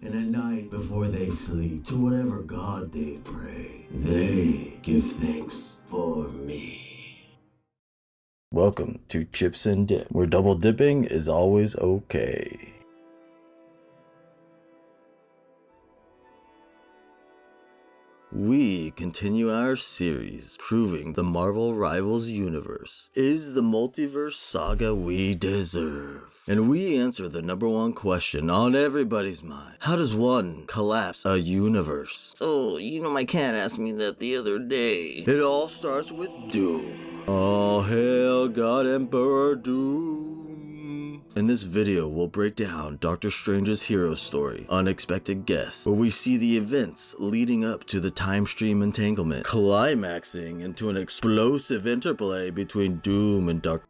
And at night, before they sleep, to whatever god they pray, they give thanks for me. Welcome to Chips and Dip, where double dipping is always okay. We continue our series proving the Marvel Rivals universe is the multiverse saga we deserve. And we answer the #1 question on everybody's mind. How does one collapse a universe? So, my cat asked me that the other day. It all starts with Doom. All hail God Emperor Doom. In this video, we'll break down Doctor Strange's hero story, Unexpected Guest, where we see the events leading up to the time stream entanglement, climaxing into an explosive interplay between Doom and Doctor.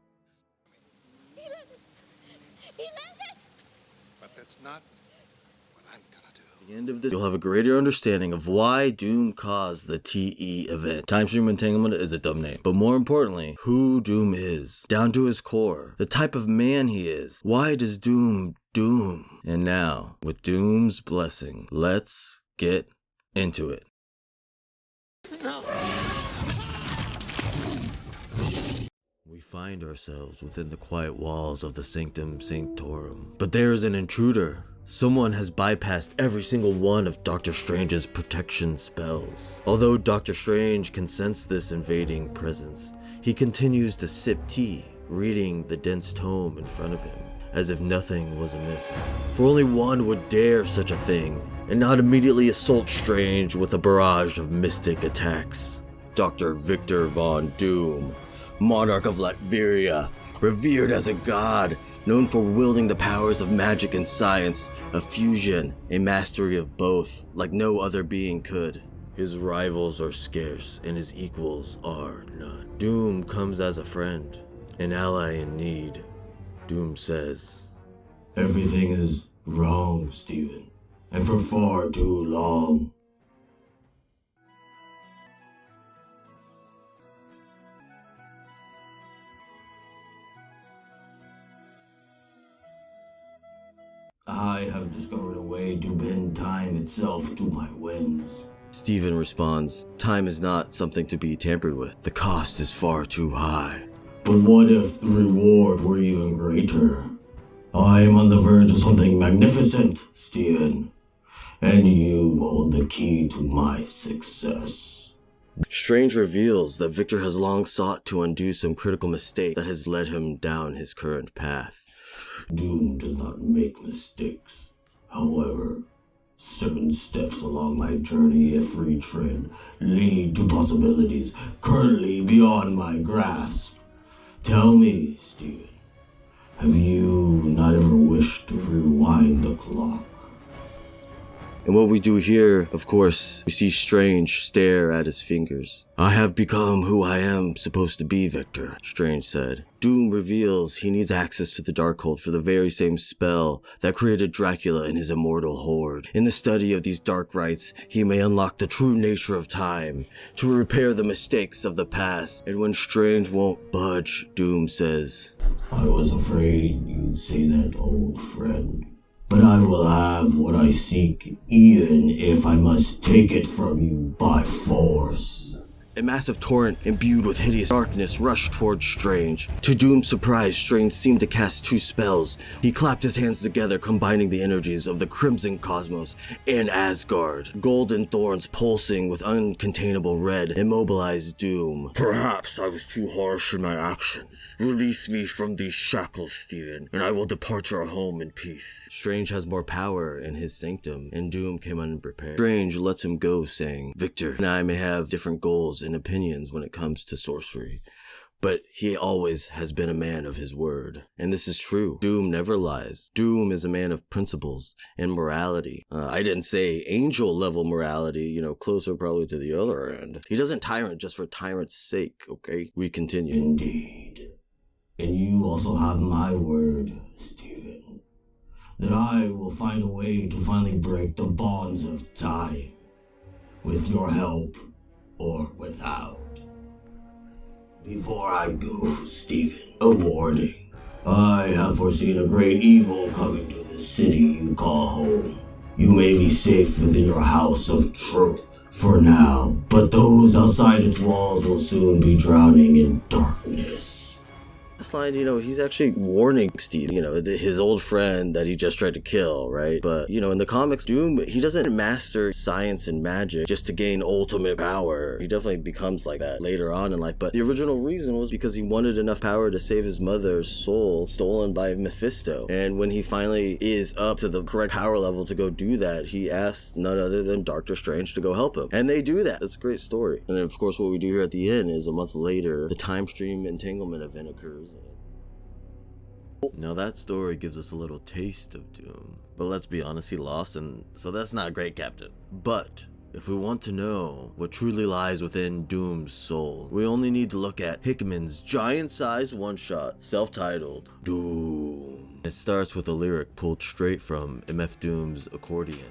But that's not what I'm gonna do. At the end of this, you'll have a greater understanding of why Doom caused the TE event. Time stream entanglement is a dumb name, but more importantly, who Doom is, down to his core, the type of man he is. Why does Doom doom? And now, with Doom's blessing, let's get into it. We find ourselves within the quiet walls of the Sanctum Sanctorum, but there is an intruder. Someone has bypassed every single one of Doctor Strange's protection spells. Although Doctor Strange can sense this invading presence, he continues to sip tea, reading the dense tome in front of him, as if nothing was amiss. For only one would dare such a thing, and not immediately assault Strange with a barrage of mystic attacks. Dr. Victor Von Doom, monarch of Latveria, revered as a god, known for wielding the powers of magic and science, of fusion, a mastery of both, like no other being could. His rivals are scarce, and his equals are none. Doom comes as a friend, an ally in need. Doom says, Everything is wrong, Stephen, and for far too long. I have discovered a way to bend time itself to my whims. Stephen responds, time is not something to be tampered with. The cost is far too high. But what if the reward were even greater? I am on the verge of something magnificent, Stephen, and you hold the key to my success. Strange reveals that Victor has long sought to undo some critical mistake that has led him down his current path. Doom does not make mistakes. However, certain steps along my journey, if retread, lead to possibilities currently beyond my grasp. Tell me, Stephen, have you not ever wished to rewind the clock? And what we do here, of course, we see Strange stare at his fingers. I have become who I am supposed to be, Victor, Strange said. Doom reveals he needs access to the Darkhold for the very same spell that created Dracula and his immortal horde. In the study of these dark rites, he may unlock the true nature of time, to repair the mistakes of the past. And when Strange won't budge, Doom says, I was afraid you'd say that, old friend. But I will have what I seek, even if I must take it from you by force. A massive torrent imbued with hideous darkness rushed towards Strange. To Doom's surprise, Strange seemed to cast 2 spells. He clapped his hands together, combining the energies of the Crimson Cosmos and Asgard. Golden thorns pulsing with uncontainable red immobilized Doom. Perhaps I was too harsh in my actions. Release me from these shackles, Stephen, and I will depart your home in peace. Strange has more power in his sanctum, and Doom came unprepared. Strange lets him go, saying, Victor and I may have different goals and opinions when it comes to sorcery, but he always has been a man of his word. And this is true. Doom never lies. Doom is a man of principles and morality. I didn't say angel level morality, closer probably to the other end. He doesn't tyrant just for tyrant's sake, okay? We continue. Indeed. And you also have my word, Stephen, that I will find a way to finally break the bonds of time, with your help or without. Before I go, Stephen, a warning. I have foreseen a great evil coming to the city you call home. You may be safe within your house of truth for now, but those outside its walls will soon be drowning in darkness. This line, he's actually warning Steve, his old friend that he just tried to kill, right? But, in the comics, Doom, he doesn't master science and magic just to gain ultimate power. He definitely becomes like that later on in life. But the original reason was because he wanted enough power to save his mother's soul stolen by Mephisto. And when he finally is up to the correct power level to go do that, he asks none other than Doctor Strange to go help him. And they do that. It's a great story. And then, of course, what we do here at the end is a month later, the time stream entanglement event occurs. Now that story gives us a little taste of Doom, but let's be honest, he lost, and so that's not great, Captain. But if we want to know what truly lies within Doom's soul, we only need to look at Hickman's giant-sized one-shot, self-titled Doom. It starts with a lyric pulled straight from MF Doom's accordion.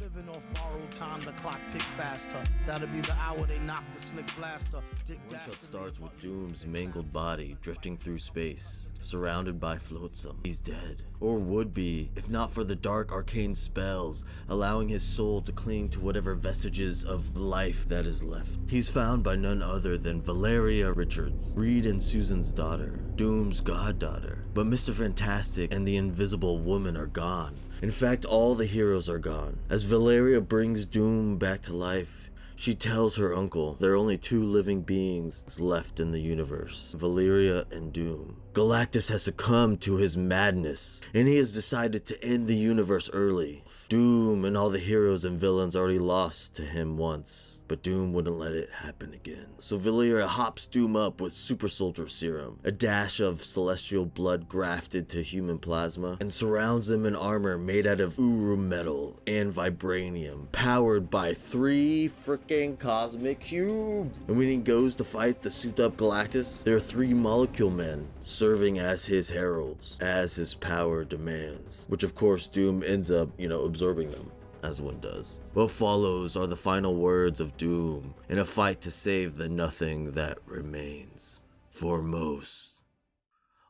Living off borrowed time, the clock ticks faster. That'll be the hour they knock the slick blaster. One shot starts with Doom's mangled body drifting through space, surrounded by flotsam. He's dead, or would be, if not for the dark arcane spells, allowing his soul to cling to whatever vestiges of life that is left. He's found by none other than Valeria Richards, Reed and Susan's daughter, Doom's goddaughter. But Mr. Fantastic and the Invisible Woman are gone. In fact, all the heroes are gone. As Valeria brings Doom back to life, she tells her uncle there are only two living beings left in the universe, Valeria and Doom. Galactus has succumbed to his madness, and he has decided to end the universe early. Doom and all the heroes and villains already lost to him once, but Doom wouldn't let it happen again. So Valeria hops Doom up with super soldier serum, a dash of celestial blood grafted to human plasma, and surrounds him in armor made out of Uru metal and vibranium, powered by 3 freaking cosmic cubes. And when he goes to fight the souped up Galactus, there are 3 molecule men serving as his heralds, as his power demands, which of course Doom ends up, absorbing them, as one does. What follows are the final words of Doom in a fight to save the nothing that remains. Foremost.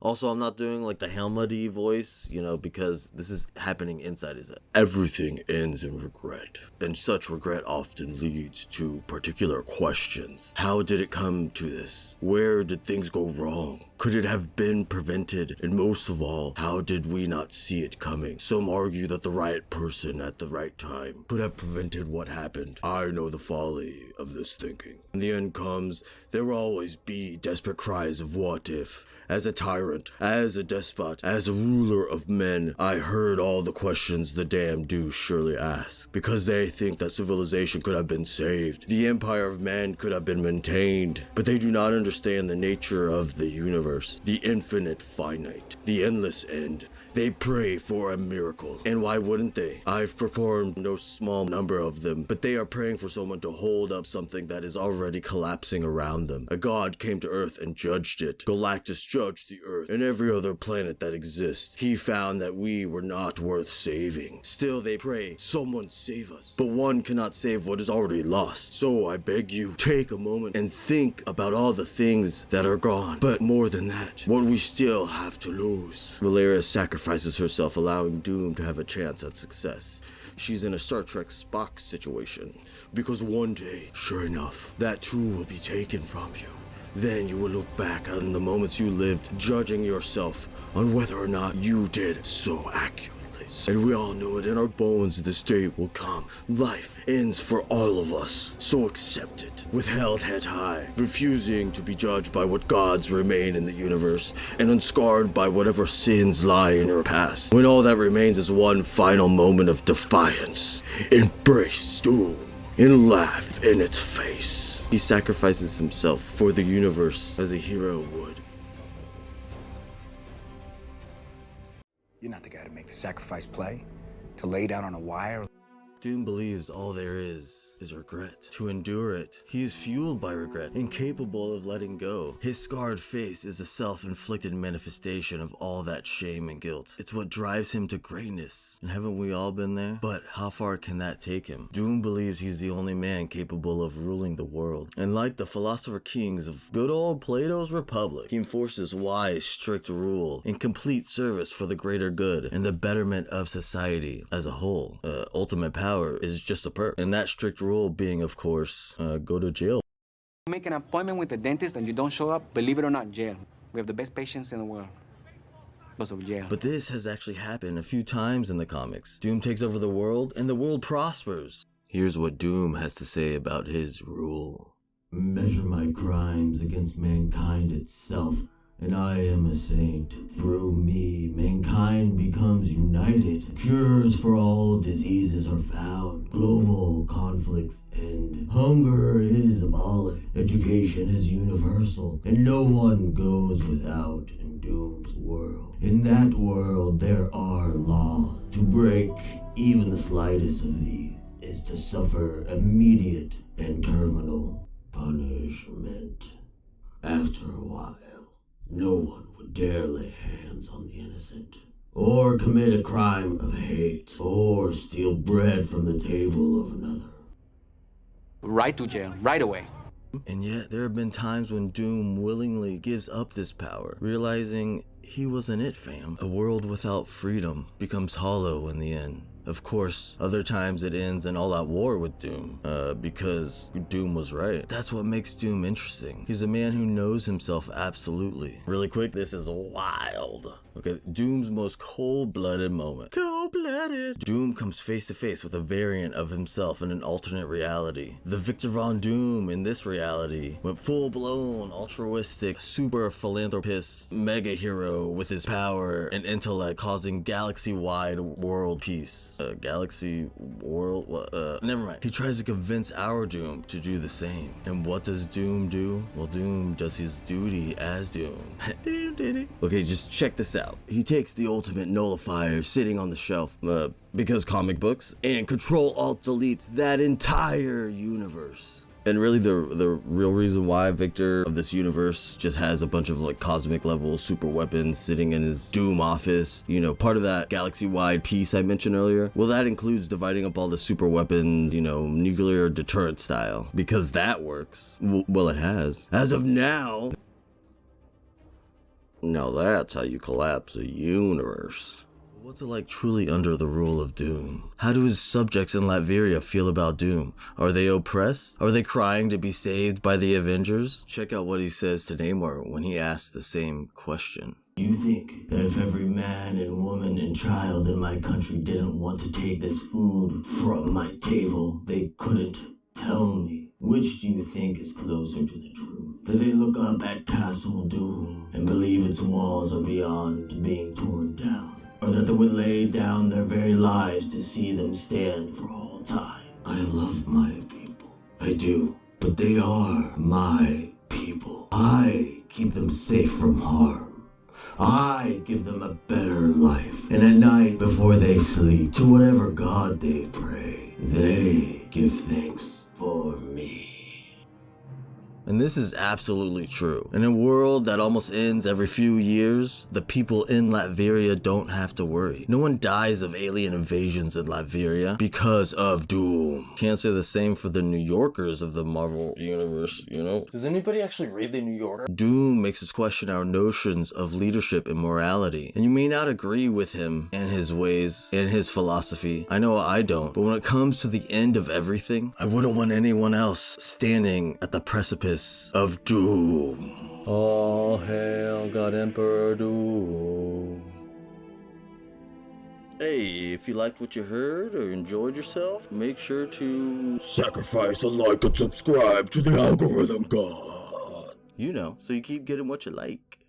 Also, I'm not doing like the Helmut-y voice, because this is happening inside his head. Everything ends in regret, and such regret often leads to particular questions. How did it come to this? Where did things go wrong? Could it have been prevented? And most of all, how did we not see it coming? Some argue that the right person at the right time could have prevented what happened. I know the folly of this thinking. When the end comes, there will always be desperate cries of what if. As a tyrant, as a despot, as a ruler of men, I heard all the questions the damned do surely ask, because they think that civilization could have been saved, the empire of man could have been maintained, but they do not understand the nature of the universe, the infinite finite, the endless end. They pray for a miracle, and why wouldn't they? I've performed no small number of them, but they are praying for someone to hold up something that is already collapsing around them. A god came to Earth and judged it. Galactus judged the Earth and every other planet that exists. He found that we were not worth saving. Still they pray, someone save us. But one cannot save what is already lost. So I beg you, take a moment and think about all the things that are gone. But more than that, what we still have to lose. Valeria sacrifices herself, allowing Doom to have a chance at success. She's in a Star Trek Spock situation, because one day, sure enough, that too will be taken from you. Then you will look back on the moments you lived, judging yourself on whether or not you did so accurately. And we all know it in our bones this day will come. Life ends for all of us, so accept it. With held head high, refusing to be judged by what gods remain in the universe, and unscarred by whatever sins lie in your past. When all that remains is one final moment of defiance, embrace Doom and laugh in its face. He sacrifices himself for the universe as a hero would. You're not the guy to make the sacrifice play, to lay down on a wire. Doom believes all there is regret. To endure it, he is fueled by regret, incapable of letting go. His scarred face is a self-inflicted manifestation of all that shame and guilt. It's what drives him to greatness. And haven't we all been there? But how far can that take him? Doom believes he's the only man capable of ruling the world. And like the philosopher kings of good old Plato's Republic, he enforces wise, strict rule in complete service for the greater good and the betterment of society as a whole. Ultimate power is just a perk. And that strict rule being, of course, go to jail. Make an appointment with the dentist and you don't show up, believe it or not, jail. We have the best patients in the world. Because of jail. But this has actually happened a few times in the comics. Doom takes over the world and the world prospers. Here's what Doom has to say about his rule. Measure my crimes against mankind itself, and I am a saint. Through me, mankind becomes united. Cures for all diseases are found. Global conflicts end. Hunger is abolished. Education is universal, and no one goes without in Doom's world. In that world, there are laws. To break even the slightest of these is to suffer immediate and terminal punishment. After a while, no one would dare lay hands on the innocent, or commit a crime of hate, or steal bread from the table of another. Right to jail, right away. And yet, there have been times when Doom willingly gives up this power, realizing he wasn't it, fam. A world without freedom becomes hollow in the end. Of course, other times it ends in all-out war with Doom, because Doom was right. That's what makes Doom interesting. He's a man who knows himself absolutely. Really quick, this is wild. Okay, Doom's most cold-blooded moment. Cold-blooded! Doom comes face to face with a variant of himself in an alternate reality. The Victor Von Doom in this reality went full-blown, altruistic, super philanthropist, mega hero with his power and intellect causing galaxy-wide world peace. Galaxy world, never mind. He tries to convince our Doom to do the same. And what does Doom do? Well, Doom does his duty as Doom. Okay, just check this out. He takes the ultimate nullifier sitting on the shelf, because comic books, and ctrl-alt-deletes that entire universe. And really the real reason why Victor of this universe just has a bunch of like cosmic level super weapons sitting in his Doom office, you know, part of that galaxy-wide peace I mentioned earlier, well, that includes dividing up all the super weapons, you know, nuclear deterrent style, because that works. Well, it has. As of now. Now that's how you collapse a universe. What's it like truly under the rule of Doom? How do his subjects in Latveria feel about Doom? Are they oppressed? Are they crying to be saved by the Avengers? Check out what he says to Namor when he asks the same question. You think that if every man and woman and child in my country didn't want to take this food from my table, they couldn't tell me? Which do you think is closer to the truth? That they look up at Castle Doom and believe its walls are beyond being torn down? Or that they would lay down their very lives to see them stand for all time? I love my people. I do. But they are my people. I keep them safe from harm. I give them a better life. And at night, before they sleep, to whatever god they pray, they give thanks for me. And this is absolutely true. In a world that almost ends every few years, the people in Latveria don't have to worry. No one dies of alien invasions in Latveria because of Doom. Can't say the same for the New Yorkers of the Marvel universe, you know? Does anybody actually read the New Yorker? Doom makes us question our notions of leadership and morality. And you may not agree with him and his ways and his philosophy. I know I don't. But when it comes to the end of everything, I wouldn't want anyone else standing at the precipice of Doom. All hail God Emperor Doom. Hey, if you liked what you heard or enjoyed yourself, make sure to Sacrifice a like and subscribe to the algorithm god. you know, so you keep getting what you like.